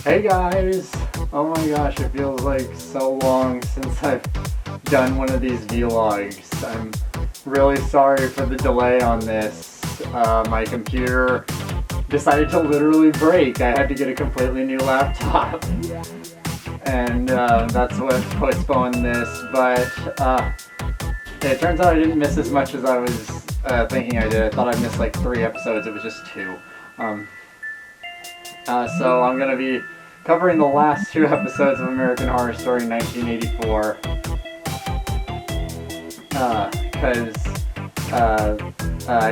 Hey guys! Oh my gosh, it feels like so long since I've done one of these vlogs. I'm really sorry for the delay on this. My computer decided to literally break. I had to get a completely new laptop. And that's what postponed this, but it turns out I didn't miss as much as I was thinking I did. I thought I missed like 3 episodes, it was just 2. So I'm going to be covering the last 2 episodes of American Horror Story 1984. Because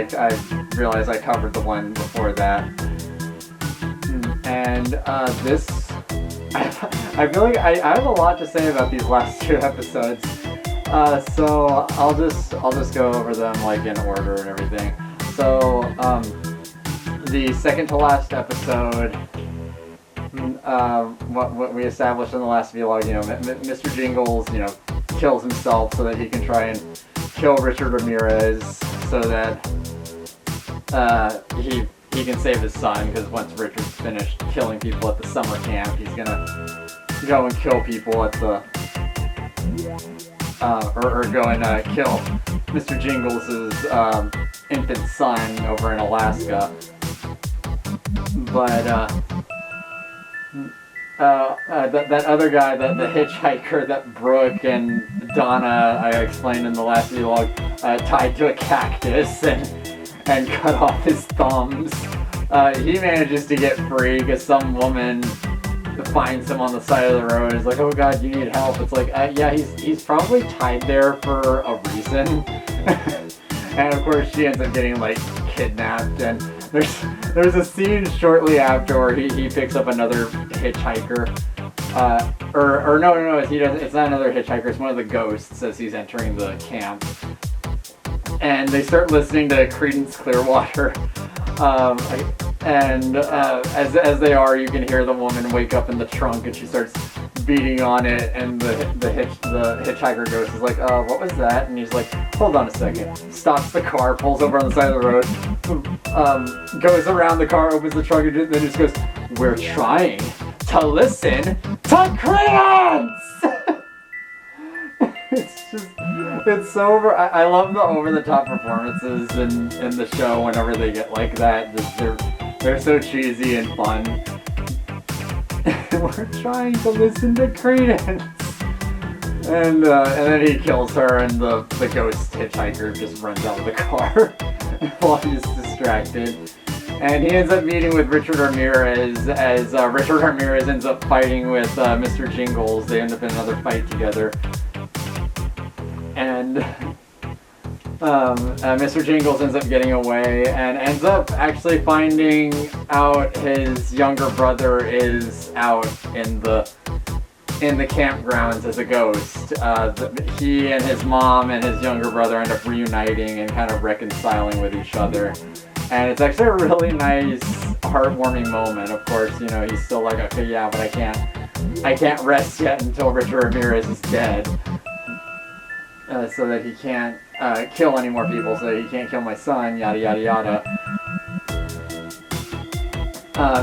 I realized I covered the one before that. And this... I feel like I have a lot to say about these last 2 episodes. So I'll just go over them like in order and everything. So, the second to last episode, what we established in the last vlog, you know, Mr. Jingles, you know, kills himself so that he can try and kill Richard Ramirez, so that he can save his son, because once Richard's finished killing people at the summer camp, he's gonna go and kill people at the or go and kill Mr. Jingles' infant son over in Alaska. But that other guy, the hitchhiker that Brooke and Donna, I explained in the last vlog, tied to a cactus and cut off his thumbs. He manages to get free because some woman finds him on the side of the road. Is like, oh god, you need help. It's like, yeah, he's probably tied there for a reason. And of course she ends up getting like kidnapped, and there's a scene shortly after where he picks up another hitchhiker. Or no, he doesn't. It's not another hitchhiker. It's one of the ghosts as he's entering the camp, and they start listening to Creedence Clearwater. And as they are, you can hear the woman wake up in the trunk, and she starts beating on it, and the hitchhiker ghost is like, what was that? And he's like, hold on a second. Stops the car, pulls over on the side of the road, goes around the car, opens the trunk, and then just goes, we're trying to listen to Creedence! It's so I love the over-the-top performances in the show whenever they get like that. They're so cheesy and fun. We're trying to listen to Creedence. And then he kills her, and the ghost hitchhiker just runs out of the car while he's distracted. And he ends up meeting with Richard Ramirez as Richard Ramirez ends up fighting with Mr. Jingles. They end up in another fight together. And Mr. Jingles ends up getting away and ends up actually finding out his younger brother is out in the campgrounds as a ghost. He and his mom and his younger brother end up reuniting and kind of reconciling with each other. And it's actually a really nice, heartwarming moment. Of course, you know, he's still like, okay, yeah, but I can't rest yet until Richard Ramirez is dead. So that he can't kill any more people, so that he can't kill my son, yada yada yada.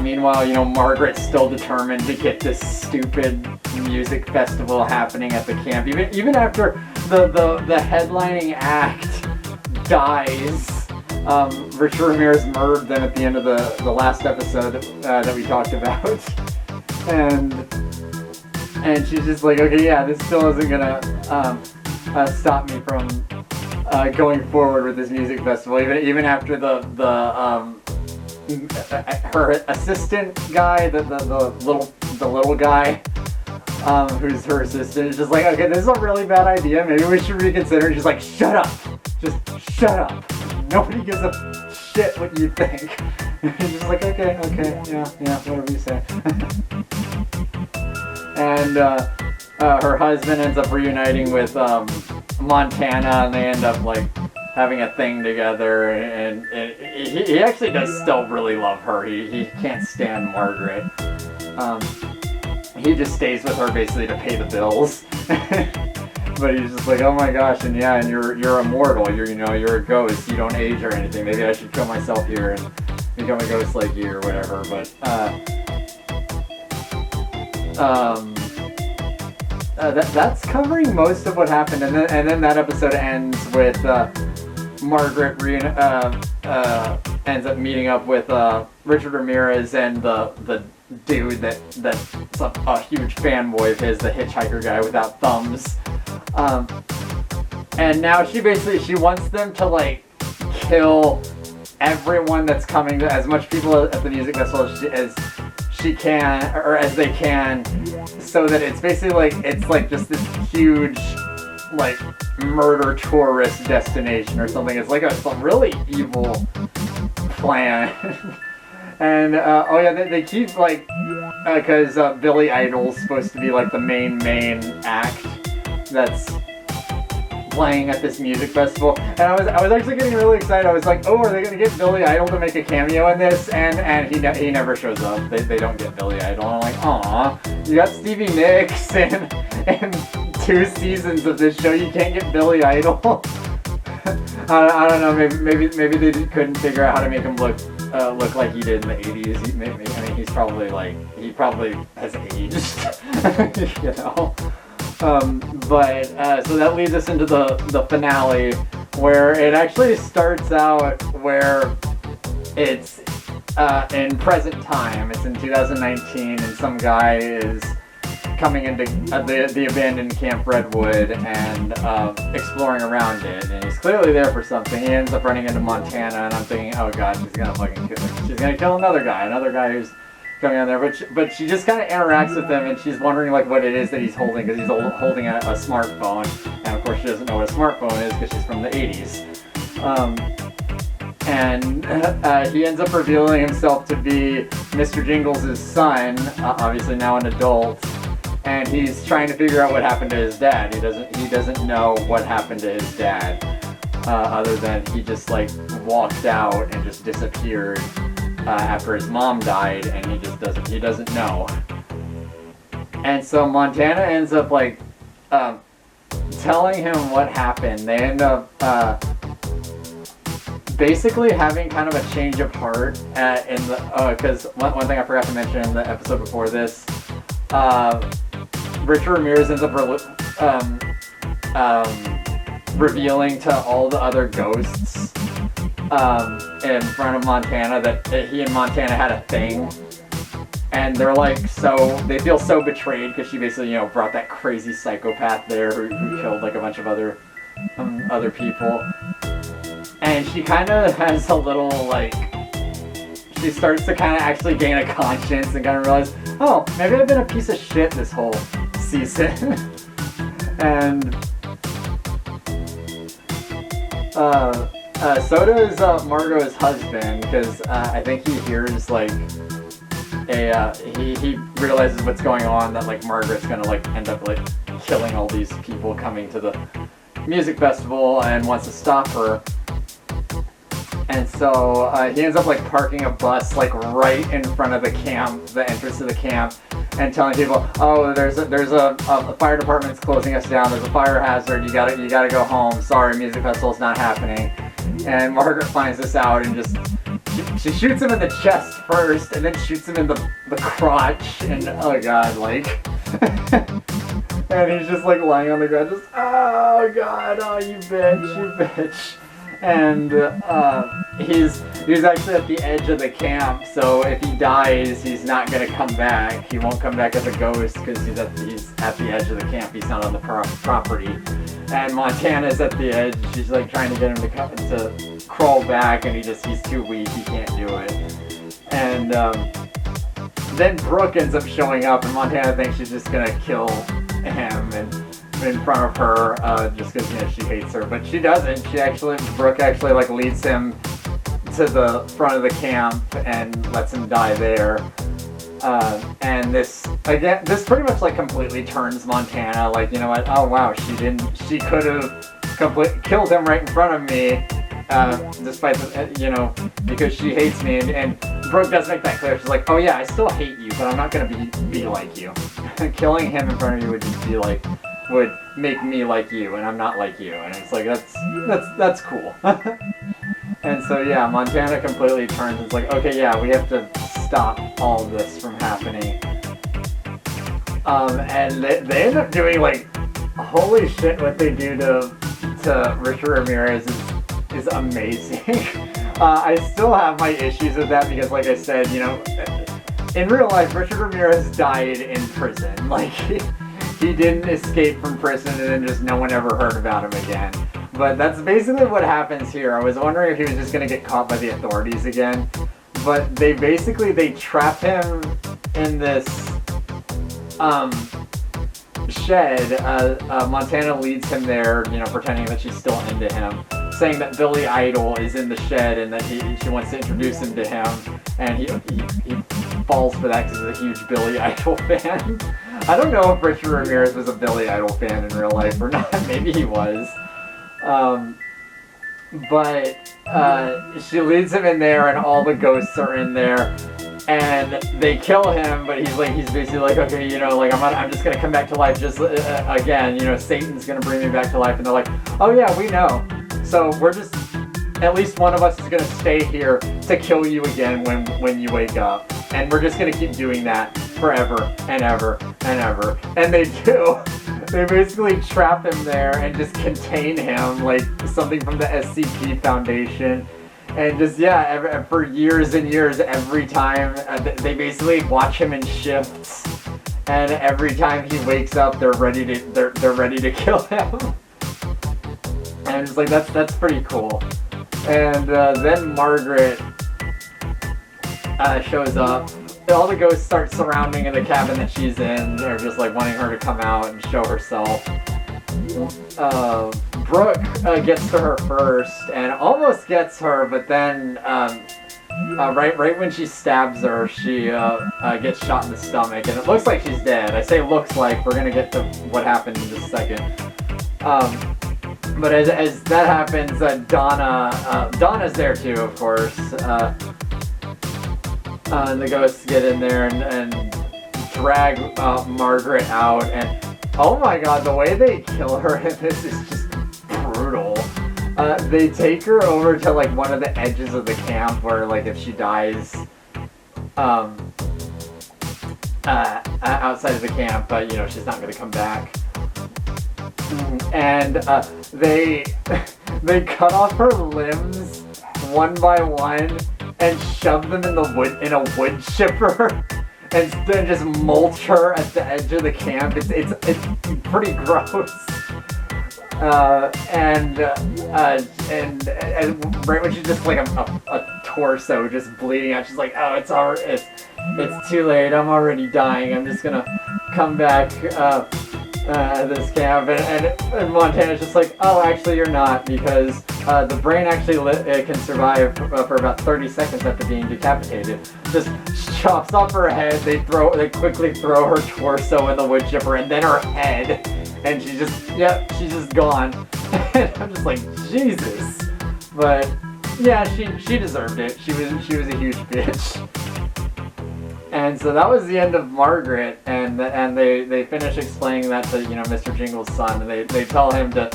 Meanwhile, you know, Margaret's still determined to get this stupid music festival happening at the camp. Even after the headlining act dies, Richard Ramirez murdered them at the end of the last episode that we talked about. And she's just like, okay, yeah, this still isn't gonna stop me from going forward with this music festival, even after her assistant guy, the little guy, who's her assistant, is just like, okay, this is a really bad idea. Maybe we should reconsider. And she's like, shut up, just shut up. Nobody gives a shit what you think. And he's just like, okay, yeah, whatever you say. And her husband ends up reuniting with Montana, and they end up like having a thing together, and he actually does still really love her. He can't stand Margaret. He just stays with her basically to pay the bills. But he's just like, oh my gosh, and yeah, and you're immortal. You're a ghost. You don't age or anything. Maybe I should kill myself here and become a ghost like you or whatever. But that's covering most of what happened, and then that episode ends with Margaret ends up meeting up with Richard Ramirez and the dude that's a huge fanboy of his, the hitchhiker guy without thumbs. And now she wants them to like kill everyone that's coming, to as much people at the music festival as she can, or as they can, so that it's basically like just this huge like murder tourist destination or something. It's like some really evil plan. And they keep like because Billy Idol's supposed to be like the main act that's playing at this music festival, and I was actually getting really excited. I was like, oh, are they gonna get Billy Idol to make a cameo in this? And he never shows up. They don't get Billy Idol. And I'm like, aw, you got Stevie Nicks and 2 seasons of this show, you can't get Billy Idol. I don't know. Maybe they couldn't figure out how to make him look like he did in the 80s. He probably has aged, you know. So that leads us into the finale, where it actually starts out where it's in present time. It's in 2019, and some guy is coming into the abandoned Camp Redwood and exploring around it, and he's clearly there for something. He ends up running into Montana, and I'm thinking, oh god, she's gonna kill another guy who's coming on there, but she just kind of interacts with him, and she's wondering like what it is that he's holding, because he's holding a smartphone, and of course she doesn't know what a smartphone is because she's from the 80s. He ends up revealing himself to be Mr. Jingles' son, obviously now an adult, and he's trying to figure out what happened to his dad. He doesn't know what happened to his dad, other than he just like walked out and just disappeared after his mom died, and he doesn't know. And so Montana ends up like telling him what happened. They end up basically having kind of a change of heart because one thing I forgot to mention in the episode before this, Richard Ramirez ends up revealing to all the other ghosts in front of Montana that he and Montana had a thing, and they're like they feel so betrayed because she basically brought that crazy psychopath there who killed like a bunch of other people, and she kind of has a little like, she starts to kind of actually gain a conscience and kind of realize, oh, maybe I've been a piece of shit this whole season. And so does Margot's husband, because I think he hears like he realizes what's going on, that like Margaret's gonna like end up like killing all these people coming to the music festival, and wants to stop her. And so he ends up like parking a bus like right in front of the camp, the entrance to the camp, and telling people, oh, there's a fire department's closing us down. There's a fire hazard. You gotta go home. Sorry, music festival's not happening. And Margaret finds this out and just she shoots him in the chest first, and then shoots him in the crotch. And oh god, like. And he's just like lying on the ground, just oh god, oh you bitch. And he's actually at the edge of the camp, so if he dies, he's not gonna come back. He won't come back as a ghost because he's at the edge of the camp. He's not on the property. And Montana's at the edge. She's like trying to get him to crawl back, and he's too weak. He can't do it. And then Brooke ends up showing up, and Montana thinks she's just gonna kill him and in front of her, just because she hates her, but she doesn't. Brooke actually like leads him to the front of the camp and lets him die there. And this pretty much like completely turns Montana. Like, you know what? Oh wow, she could have killed him right in front of me, despite because she hates me. And Brooke does make that clear. She's like, oh yeah, I still hate you, but I'm not gonna be like you. Killing him in front of you would just be like, would make me like you, and I'm not like you. And it's like, that's cool. And so yeah, Montana completely turns. It's like, okay, yeah, we have to stop all of this from happening. And they end up doing like, holy shit, what they do to Richard Ramirez is amazing. I still have my issues with that because, like I said, you know, in real life, Richard Ramirez died in prison. Like, he didn't escape from prison and then just no one ever heard about him again. But that's basically what happens here. I was wondering if he was just going to get caught by the authorities again. But they trap him in this shed. Montana leads him there, you know, pretending that she's still into him, saying that Billy Idol is in the shed and that she wants to introduce him to him, and he falls for that because he's a huge Billy Idol fan. I don't know if Richard Ramirez was a Billy Idol fan in real life or not. Maybe he was. But she leads him in there, and all the ghosts are in there, and they kill him. But he's basically like, okay, you know, like I'm just gonna come back to life just again. You know, Satan's gonna bring me back to life, and they're like, oh yeah, we know. So we're just, at least one of us is gonna stay here to kill you again when you wake up, and we're just gonna keep doing that forever and ever and ever. And they do. They basically trap him there and just contain him like something from the SCP Foundation. And just, yeah, for years and years, every time, they basically watch him in shifts. And every time he wakes up, they're ready to kill him. And it's like, that's pretty cool. And then Margaret shows up. All the ghosts start surrounding in the cabin that she's in. They're just like wanting her to come out and show herself. Brooke gets to her first and almost gets her, but then right when she stabs her, she gets shot in the stomach, and it looks like she's dead. I say looks like, we're gonna get to what happened in just a second. But as that happens, Donna's there too, of course. And the ghosts get in there and drag Margaret out, and oh my god, the way they kill her in this is just brutal. They take her over to like one of the edges of the camp where, like, if she dies outside of the camp, you know, she's not gonna come back. And they cut off her limbs one by one and shove them in a wood chipper, and then just mulch her at the edge of the camp. It's pretty gross. And right when she's just like a torso just bleeding out, she's like, oh, it's too late. I'm already dying. I'm just gonna come back this camp. And Montana's just like, oh, actually you're not, because the brain actually can survive for about 30 seconds after being decapitated. Just chops off her head. They quickly throw her torso in the wood chipper, and then her head, and she's just gone. And I'm just like, Jesus. But yeah, she deserved it. She was a huge bitch. And so that was the end of Margaret, and they finish explaining that to, you know, Mr. Jingle's son, and they tell him to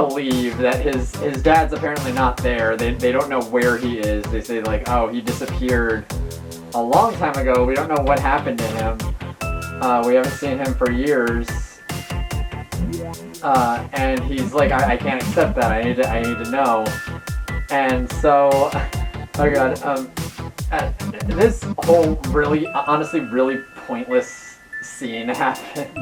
leave, that his dad's apparently not there. They don't know where he is. They say, like, oh, he disappeared a long time ago. We don't know what happened to him. We haven't seen him for years. And he's like, I can't accept that. I need to know. And so, oh god, this whole honestly really pointless scene happens.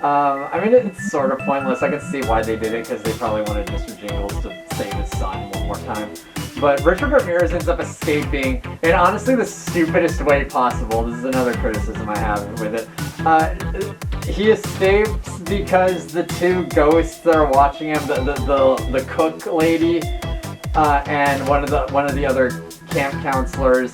I mean, it's sort of pointless. I can see why they did it, because they probably wanted Mr. Jingles to save his son one more time. But Richard Ramirez ends up escaping in honestly the stupidest way possible. This is another criticism I have with it. He escapes because the two ghosts that are watching him, the cook lady and one of the other camp counselors,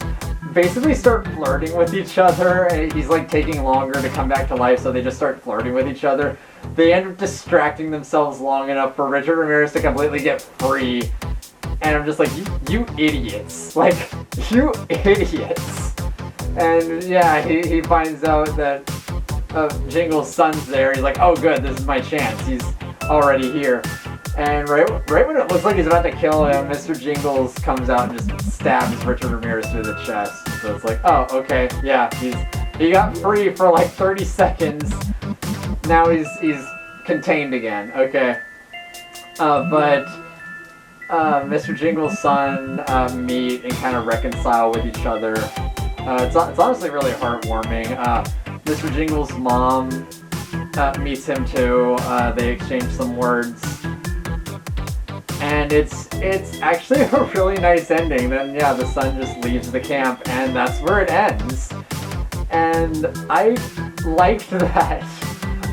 basically start flirting with each other, and he's like taking longer to come back to life, so they just start flirting with each other. They end up distracting themselves long enough for Richard Ramirez to completely get free, and I'm just like, you idiots, like, you idiots. And yeah, he finds out that Jingle's son's there. He's like, oh good, this is my chance, he's already here. And right when it looks like he's about to kill him, Mr. Jingles comes out and just stabs Richard Ramirez through the chest. So it's like, oh, okay, yeah, He got free for like 30 seconds. Now he's contained again. Okay. But Mr. Jingle's son meet and kind of reconcile with each other. It's honestly really heartwarming. Mr. Jingle's mom meets him too. They exchange some words. And it's actually a really nice ending. Then yeah, the son just leaves the camp and that's where it ends. And I liked that.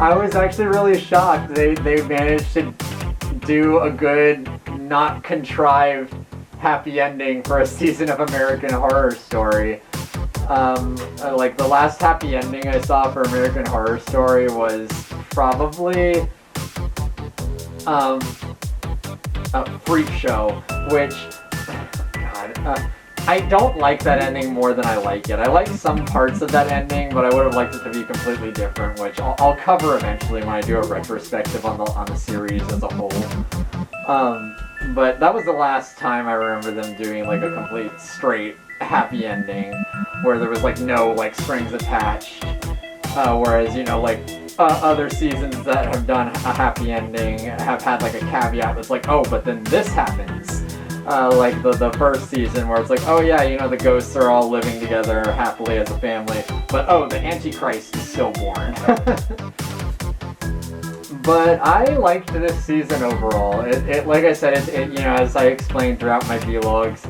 I was actually really shocked. They managed to do a good, not contrived, happy ending for a season of American Horror Story. Like the last happy ending I saw for American Horror Story was probably a Freak Show, which, God, I don't like that ending more than I like it. I like some parts of that ending, but I would have liked it to be completely different, which I'll cover eventually when I do a retrospective on the series as a whole. But that was the last time I remember them doing like a complete straight happy ending, where there was like no like strings attached. Whereas, you know, like other seasons that have done a happy ending have had like a caveat that's like, oh, but then this happens. Like the first season where it's like, oh yeah, you know, the ghosts are all living together happily as a family, but oh, the Antichrist is still born. But I liked this season overall. It like I said, it you know, as I explained throughout my vlogs,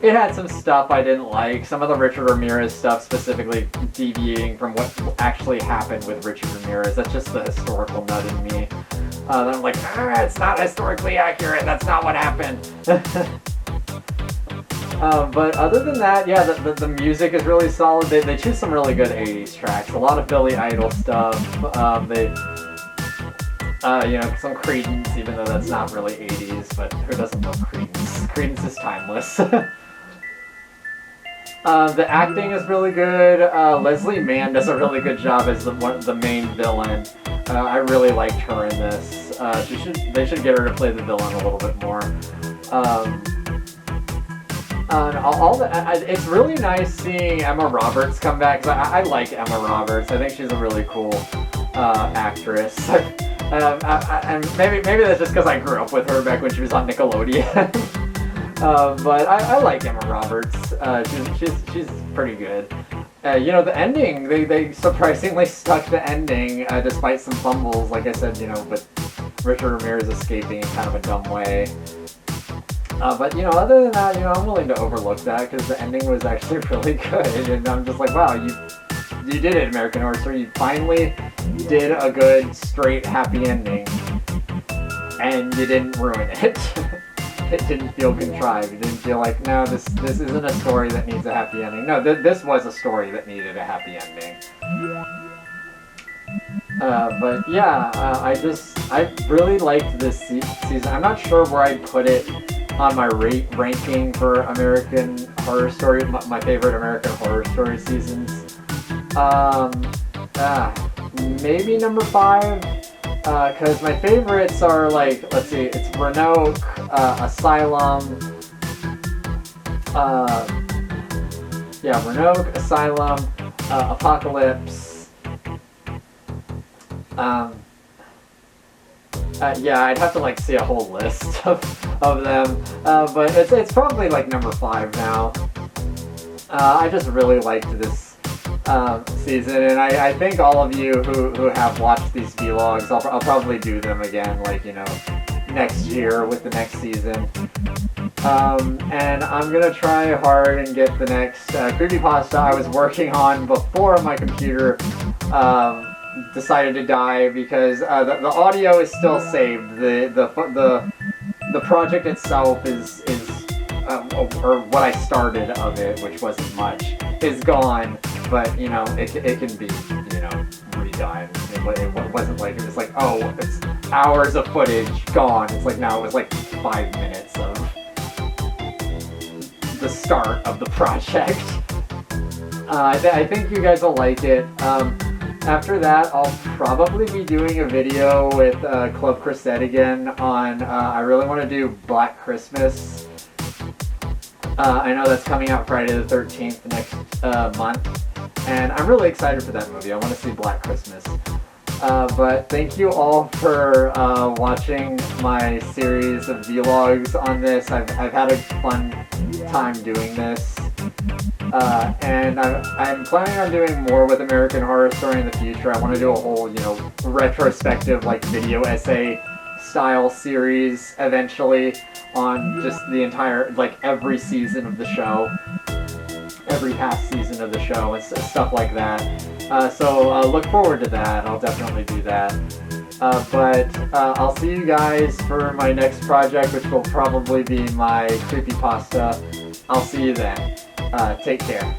it had some stuff I didn't like. Some of the Richard Ramirez stuff, specifically deviating from what actually happened with Richard Ramirez. That's just the historical nut in me. Then I'm like, it's not historically accurate. That's not what happened. But other than that, yeah, the music is really solid. They choose some really good 80s tracks. A lot of Billy Idol stuff. You know, some Creedence, even though that's not really 80s, but who doesn't love Creedence? Creedence is timeless. The acting is really good. Leslie Mann does a really good job as the main villain. I really liked her in this. They should get her to play the villain a little bit more. It's really nice seeing Emma Roberts come back, 'cause I like Emma Roberts. I think she's a really cool actress. And maybe that's just because I grew up with her back when she was on Nickelodeon. But I like Emma Roberts. She's pretty good. You know, the ending, they surprisingly stuck the ending despite some fumbles, like I said, you know, with Richard Ramirez escaping in kind of a dumb way. But, you know, other than that, you know, I'm willing to overlook that because the ending was actually really good. And I'm just like, wow, you did it, American Horror Story. You finally did a good, straight, happy ending. And you didn't ruin it. It didn't feel contrived. It didn't feel like, no, this isn't a story that needs a happy ending. No, this was a story that needed a happy ending. But yeah, I really liked this season. I'm not sure where I'd put it on my ranking for American Horror Story, my favorite American Horror Story seasons. Maybe number 5. Because my favorites are like, let's see, it's Roanoke, Asylum, Roanoke, Asylum, Apocalypse. I'd have to like see a whole list of them, but it's probably like number 5 now. I just really liked this season, and I think all of you who have watched these vlogs, I'll probably do them again, like, you know, next year with the next season. And I'm gonna try hard and get the next creepypasta I was working on before my computer decided to die, because the audio is still saved. The project itself is or what I started of it, which wasn't much, is gone. But, you know, it can be, you know, redone. It wasn't like, it was like, oh, it's hours of footage gone. It's like, no, it was like 5 minutes of the start of the project. I think you guys will like it. After that, I'll probably be doing a video with Club Chrisette again on, I really want to do Black Christmas. I know that's coming out Friday the 13th next month. and I'm really excited for that movie. I want to see Black Christmas. But thank you all for watching my series of vlogs on this. I've had a fun time doing this. And I'm planning on doing more with American Horror Story in the future. I want to do a whole, retrospective, video essay style series eventually on just the entire, every season of the show. Every past season of the show and stuff like that. So look forward to that. I'll definitely do that. But I'll see you guys for my next project, which will probably be my creepypasta. I'll see you then. Take care.